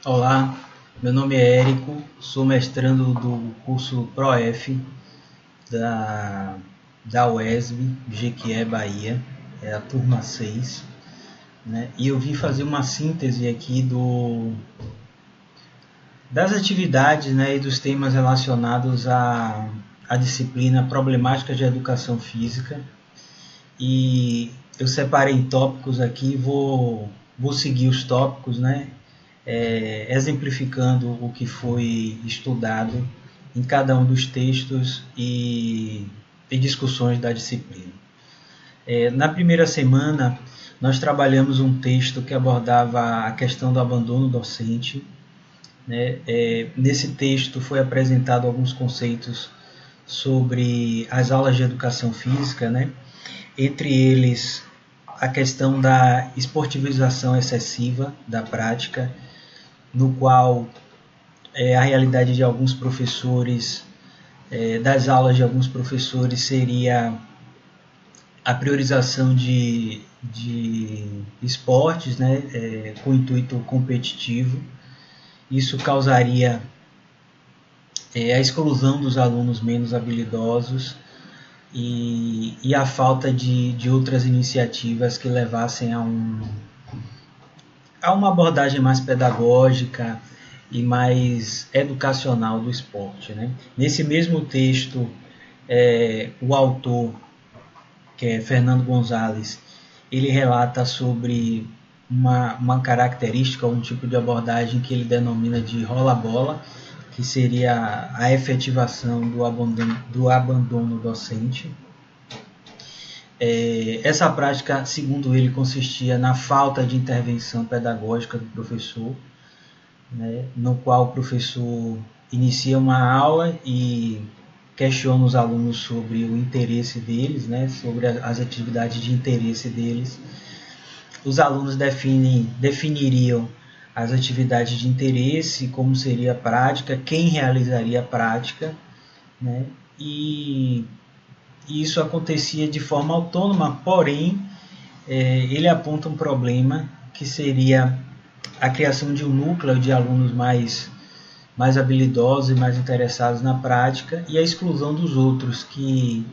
Olá, meu nome é Érico, sou mestrando do curso ProF da UESB, Jequié, Bahia, é a turma 6, né? E eu vim fazer uma síntese aqui das atividades, né, e dos temas relacionados à disciplina Problemática de Educação Física. E eu separei tópicos aqui, vou seguir os tópicos, né? Exemplificando o que foi estudado em cada um dos textos e discussões da disciplina. Na primeira semana, nós trabalhamos um texto que abordava a questão do abandono docente. Né? Nesse texto foi apresentado alguns conceitos sobre as aulas de educação física, né? Entre eles a questão da esportivização excessiva da prática, no qual a realidade de alguns professores, das aulas de alguns professores, seria a priorização de esportes, né, com intuito competitivo. Isso causaria a exclusão dos alunos menos habilidosos e a falta de outras iniciativas que levassem a uma abordagem mais pedagógica e mais educacional do esporte. Né? Nesse mesmo texto, o autor, que é Fernando Gonzalez, ele relata sobre uma característica, um tipo de abordagem que ele denomina de rola-bola, que seria a efetivação do abandono docente. Essa prática, segundo ele, consistia na falta de intervenção pedagógica do professor, né, no qual o professor inicia uma aula e questiona os alunos sobre o interesse deles, né, sobre as atividades de interesse deles. Os alunos definiriam as atividades de interesse, como seria a prática, quem realizaria a prática, né, e isso acontecia de forma autônoma, porém, ele aponta um problema que seria a criação de um núcleo de alunos mais habilidosos e mais interessados na prática e a exclusão dos outros que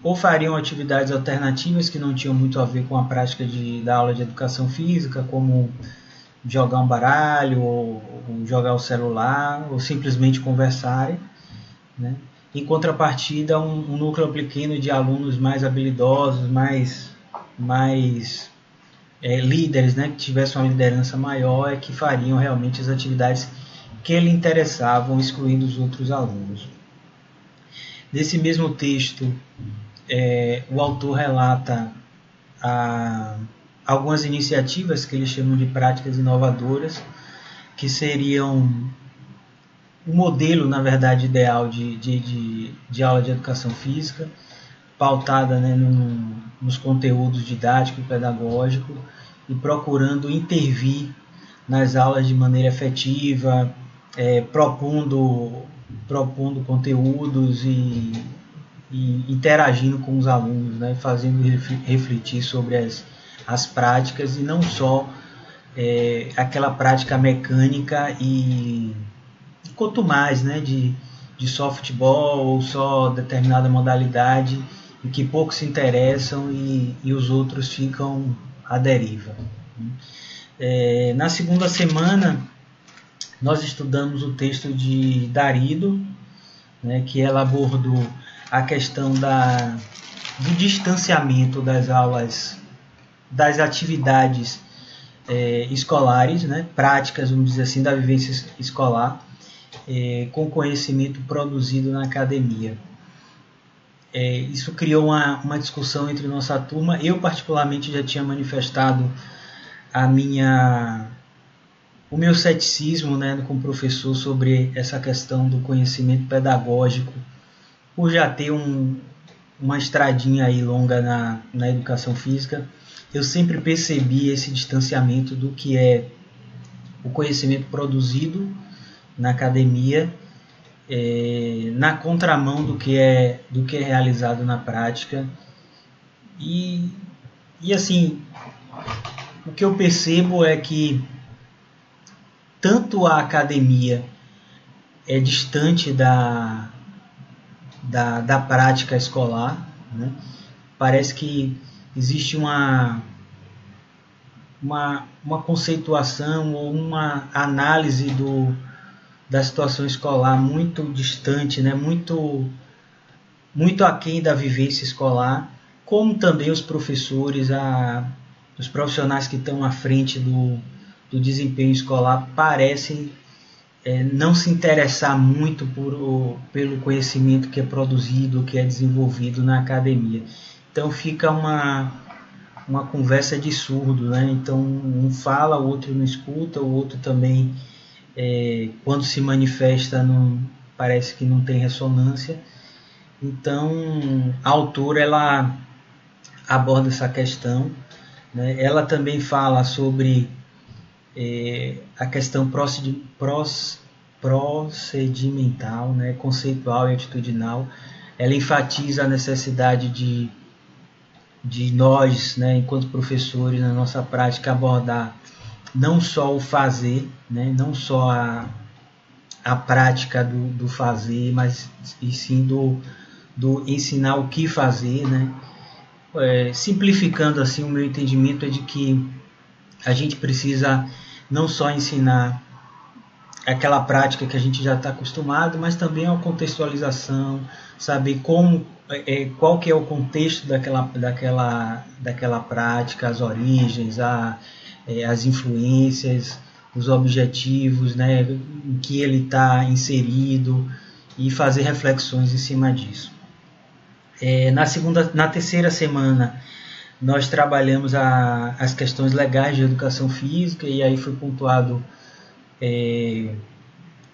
ou fariam atividades alternativas que não tinham muito a ver com a prática da aula de educação física, como jogar um baralho, ou jogar o celular, ou simplesmente conversarem, né? Em contrapartida, um núcleo pequeno de alunos mais habilidosos, mais líderes, né, que tivessem uma liderança maior, que fariam realmente as atividades que lhe interessavam, excluindo os outros alunos. Nesse mesmo texto, o autor relata algumas iniciativas que ele chama de práticas inovadoras, que seriam o modelo, na verdade, ideal de aula de educação física, pautada, né, nos conteúdos didático e pedagógico, e procurando intervir nas aulas de maneira efetiva, propondo conteúdos e interagindo com os alunos, né, fazendo refletir sobre as práticas e não só aquela prática mecânica e quanto mais, né, de softball ou só determinada modalidade em que poucos se interessam e os outros ficam à deriva. Na segunda semana, nós estudamos o texto de Darido, né, que ela abordou a questão do distanciamento das aulas, das atividades escolares, né, práticas, vamos dizer assim, da vivência escolar, com conhecimento produzido na academia. Isso criou uma discussão entre nossa turma. Eu, particularmente, já tinha manifestado o meu ceticismo, né, com o professor sobre essa questão do conhecimento pedagógico, por já ter uma estradinha aí longa na educação física. Eu sempre percebi esse distanciamento do que é o conhecimento produzido na academia, na contramão do que é realizado na prática. E assim, o que eu percebo é que tanto a academia é distante da prática escolar, né? Parece que existe uma conceituação ou uma análise da situação escolar muito distante, né? muito aquém da vivência escolar, como também os professores, os profissionais que estão à frente do desempenho escolar parecem não se interessar muito pelo conhecimento que é produzido, que é desenvolvido na academia. Então fica uma conversa de surdo, né? Então um fala, o outro não escuta, o outro também, quando se manifesta, parece que não tem ressonância. Então a autora ela aborda essa questão, né? Ela também fala sobre a questão procedimental, né? Conceitual e atitudinal. Ela enfatiza a necessidade de nós, né, enquanto professores, na nossa prática, abordar não só o fazer, né, não só a prática do fazer, mas e sim do ensinar o que fazer, né? Simplificando assim, o meu entendimento é de que a gente precisa não só ensinar aquela prática que a gente já está acostumado, mas também a contextualização, saber qual que é o contexto daquela prática, as origens, as influências, os objetivos, né, em que ele está inserido, e fazer reflexões em cima disso. Na terceira semana, nós trabalhamos as questões legais de educação física, e aí foi pontuado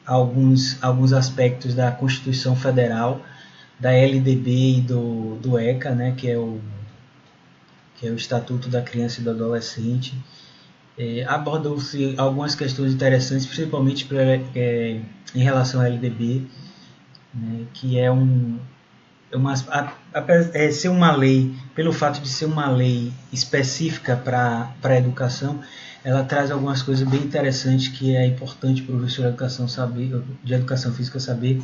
alguns aspectos da Constituição Federal, da LDB e do ECA, né, que é o Estatuto da Criança e do Adolescente. Abordou-se algumas questões interessantes, principalmente em relação à LDB, né, que ser uma lei, pelo fato de ser uma lei específica para a educação, ela traz algumas coisas bem interessantes que é importante para o professor de educação física saber,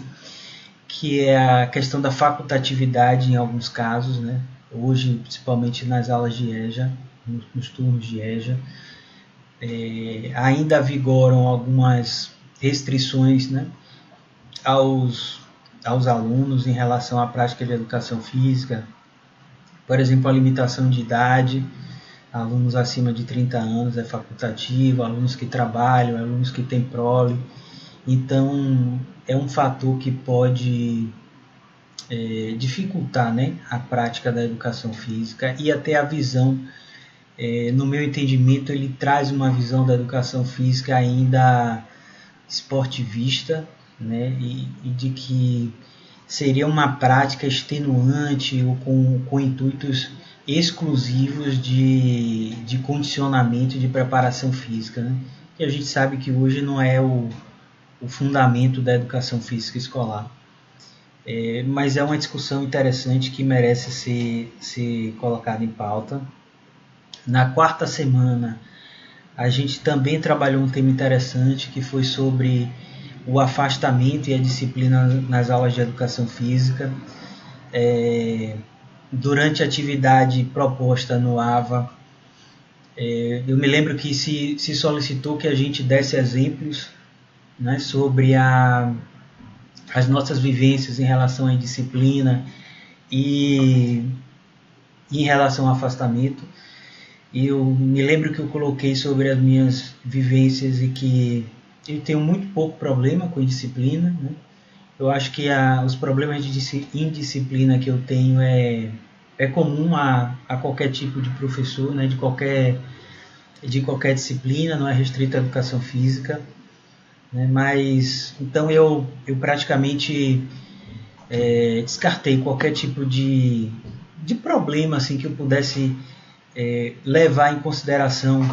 que é a questão da facultatividade em alguns casos, né? Hoje, principalmente nas aulas de EJA, nos turnos de EJA, ainda vigoram algumas restrições, né, aos alunos em relação à prática de educação física. Por exemplo, a limitação de idade, alunos acima de 30 anos é facultativo, alunos que trabalham, alunos que têm prole. Então, é um fator que pode dificultar, né, a prática da educação física e até a visão. No meu entendimento, ele traz uma visão da educação física ainda esportivista, né, e de que seria uma prática extenuante ou com intuitos exclusivos de condicionamento e de preparação física, né? E a gente sabe que hoje não é o fundamento da educação física escolar. Mas é uma discussão interessante que merece ser colocada em pauta. Na quarta semana, a gente também trabalhou um tema interessante, que foi sobre o afastamento e a disciplina nas aulas de educação física. Durante a atividade proposta no AVA, eu me lembro que se solicitou que a gente desse exemplos, né, sobre as nossas vivências em relação à disciplina e em relação ao afastamento. E eu me lembro que eu coloquei sobre as minhas vivências e que eu tenho muito pouco problema com indisciplina, né? Eu acho que os problemas de indisciplina que eu tenho é comum a qualquer tipo de professor, né? de qualquer disciplina, não é restrito à educação física, né? Mas então eu praticamente descartei qualquer tipo de problema assim, que eu pudesse levar em consideração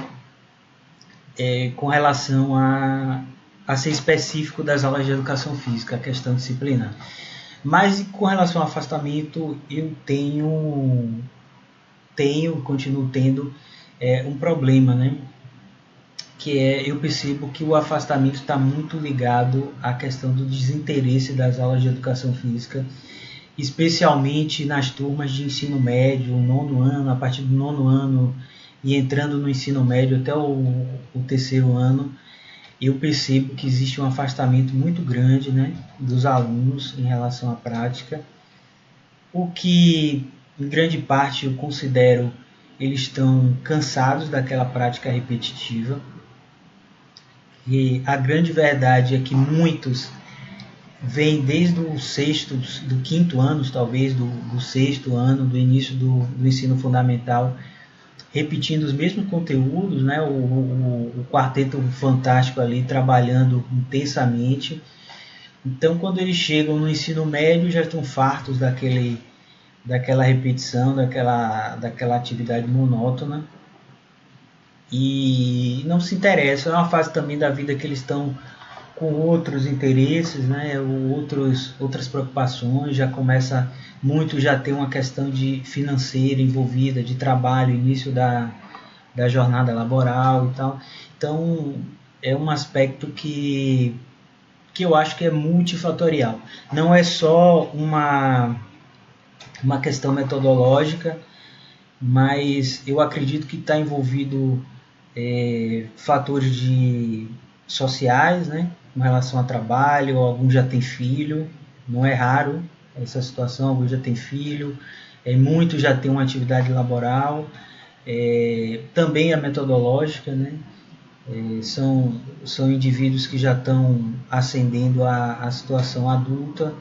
com relação a ser específico das aulas de educação física, a questão disciplinar. Mas com relação ao afastamento, eu continuo tendo um problema, né? eu percebo que o afastamento está muito ligado à questão do desinteresse das aulas de educação física, especialmente nas turmas de ensino médio, nono ano, a partir do nono ano e entrando no ensino médio até o terceiro ano, eu percebo que existe um afastamento muito grande, né, dos alunos em relação à prática, o que em grande parte eu considero eles estão cansados daquela prática repetitiva. E a grande verdade é que muitos vêm desde o sexto, do quinto ano, talvez, do sexto ano, do início do ensino fundamental, repetindo os mesmos conteúdos, né? O quarteto fantástico ali trabalhando intensamente. Então, quando eles chegam no ensino médio, já estão fartos daquela repetição, daquela atividade monótona, e não se interessam. É uma fase também da vida que eles estão com outros interesses, né, outras preocupações, já tem uma questão de financeira envolvida, de trabalho, início da jornada laboral e tal. Então, é um aspecto que eu acho que é multifatorial. Não é só uma questão metodológica, mas eu acredito que está envolvido fatores sociais, né, com relação a trabalho. Alguns já têm filho, não é raro essa situação, alguns já têm filho, muitos já têm uma atividade laboral, também a metodológica, né, são indivíduos que já estão ascendendo à situação adulta,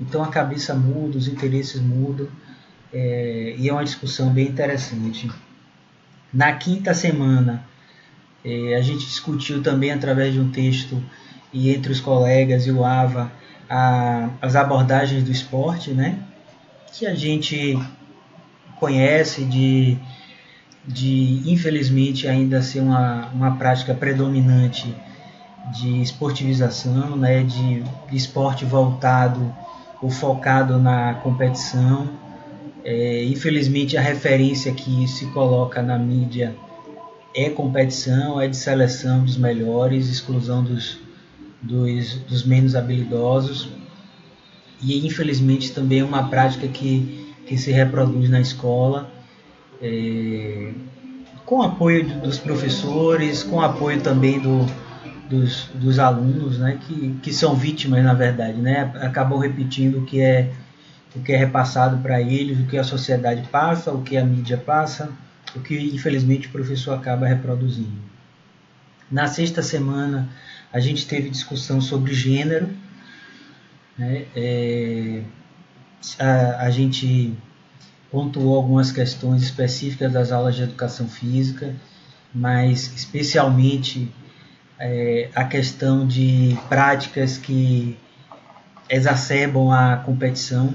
então a cabeça muda, os interesses mudam, e é uma discussão bem interessante. Na quinta semana, a gente discutiu também através de um texto e entre os colegas e o AVA as abordagens do esporte, né, que a gente conhece de infelizmente ainda ser uma prática predominante de esportivização, né, de esporte voltado ou focado na competição. Infelizmente a referência que se coloca na mídia é competição, é de seleção dos melhores, exclusão dos menos habilidosos, e infelizmente também é uma prática que se reproduz na escola, com apoio dos professores, com apoio também dos alunos, né, que são vítimas, na verdade, né, acabam repetindo o que é repassado para eles, o que a sociedade passa, o que a mídia passa, o que infelizmente o professor acaba reproduzindo. Na sexta semana a gente teve discussão sobre gênero, né, a gente pontuou algumas questões específicas das aulas de educação física, mas especialmente a questão de práticas que exacerbam a competição,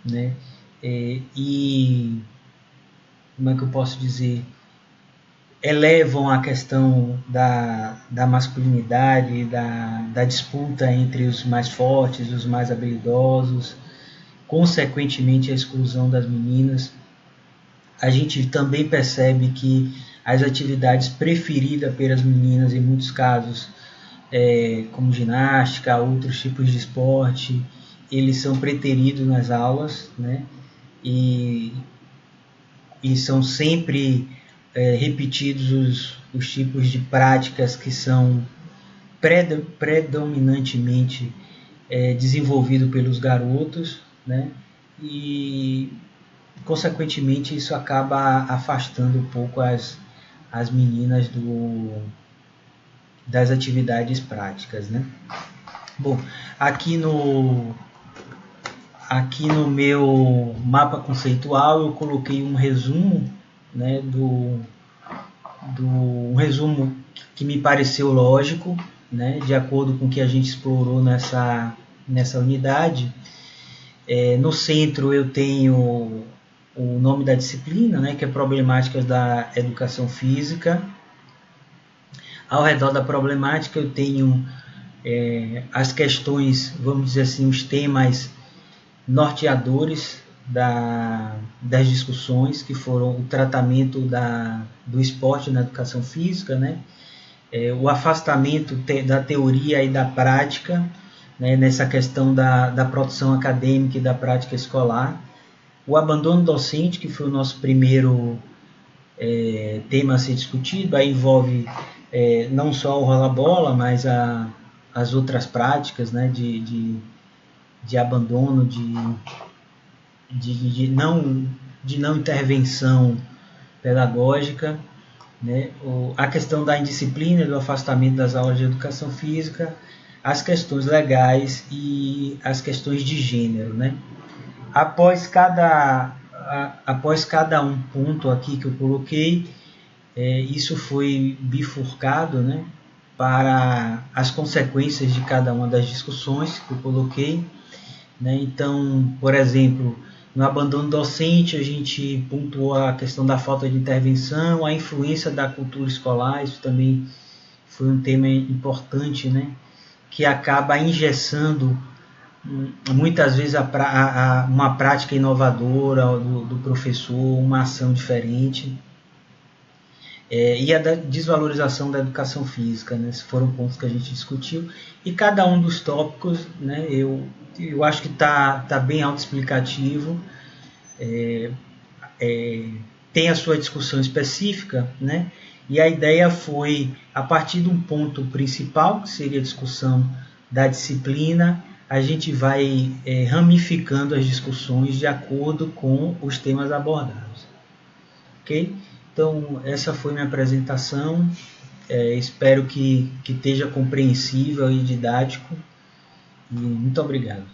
né, e como é que eu posso dizer, elevam a questão da masculinidade, da disputa entre os mais fortes, os mais habilidosos, consequentemente a exclusão das meninas. A gente também percebe que as atividades preferidas pelas meninas, em muitos casos, como ginástica, outros tipos de esporte, eles são preteridos nas aulas, né? E são sempre repetidos os tipos de práticas que são predominantemente desenvolvidos pelos garotos, né? E consequentemente isso acaba afastando um pouco as meninas das atividades práticas, né? Bom, aqui no meu mapa conceitual eu coloquei um resumo, né, um resumo que me pareceu lógico, né, de acordo com o que a gente explorou nessa unidade. No centro eu tenho o nome da disciplina, né, que é Problemáticas da Educação Física. Ao redor da problemática eu tenho as questões, vamos dizer assim, os temas norteadores das discussões, que foram o tratamento do esporte na educação física, né, o afastamento da teoria e da prática, né, nessa questão da produção acadêmica e da prática escolar, o abandono docente, que foi o nosso primeiro tema a ser discutido, aí envolve não só o rola-bola, mas as outras práticas, né, de abandono, de não intervenção pedagógica, né, a questão da indisciplina, do afastamento das aulas de educação física, as questões legais e as questões de gênero, né? Após cada um ponto aqui que eu coloquei, isso foi bifurcado, né, para as consequências de cada uma das discussões que eu coloquei, né? Então, por exemplo, no abandono docente, a gente pontuou a questão da falta de intervenção, a influência da cultura escolar, isso também foi um tema importante, né, que acaba engessando muitas vezes uma prática inovadora do professor, uma ação diferente, e a desvalorização da educação física, né? Esses foram pontos que a gente discutiu, e cada um dos tópicos, né, eu acho que está bem autoexplicativo, tem a sua discussão específica, né, e a ideia foi, a partir de um ponto principal, que seria a discussão da disciplina, a gente vai ramificando as discussões de acordo com os temas abordados. Ok? Então, essa foi minha apresentação. Espero que esteja compreensível e didático. E muito obrigado.